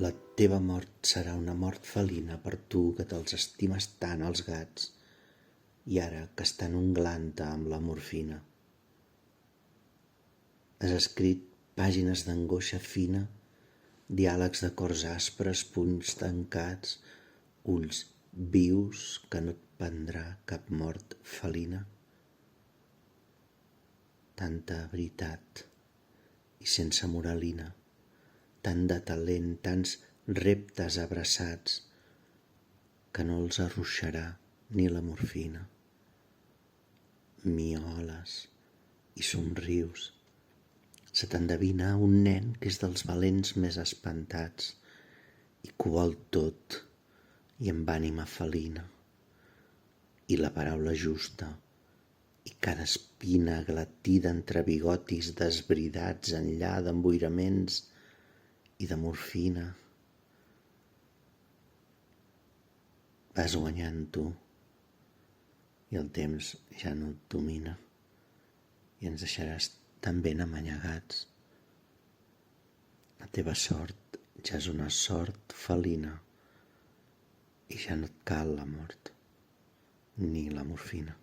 La teva mort serà una mort felina per tu que te'ls estimes tant els gats i ara que estan unglant-te amb la morfina. Has escrit pàgines d'angoixa fina, diàlegs de cors aspres, punys tancats, ulls vius que no et prendrà cap mort felina. Tanta veritat i sense moralina, tant de talent, tants reptes abraçats, que no els arruixarà ni la morfina. Mioles i somrius. Se t'endevina un nen que és dels valents més espantats i que ho vol tot i amb ànima felina. I la paraula justa i cada espina glatida entre bigotis desbridats enllà d'emboiraments i de morfina. Vas guanyant tu i el temps ja no et domina i ens deixaràs tan ben amanyagats. La teva sort ja és una sort felina i ja no et cal la mort ni la morfina.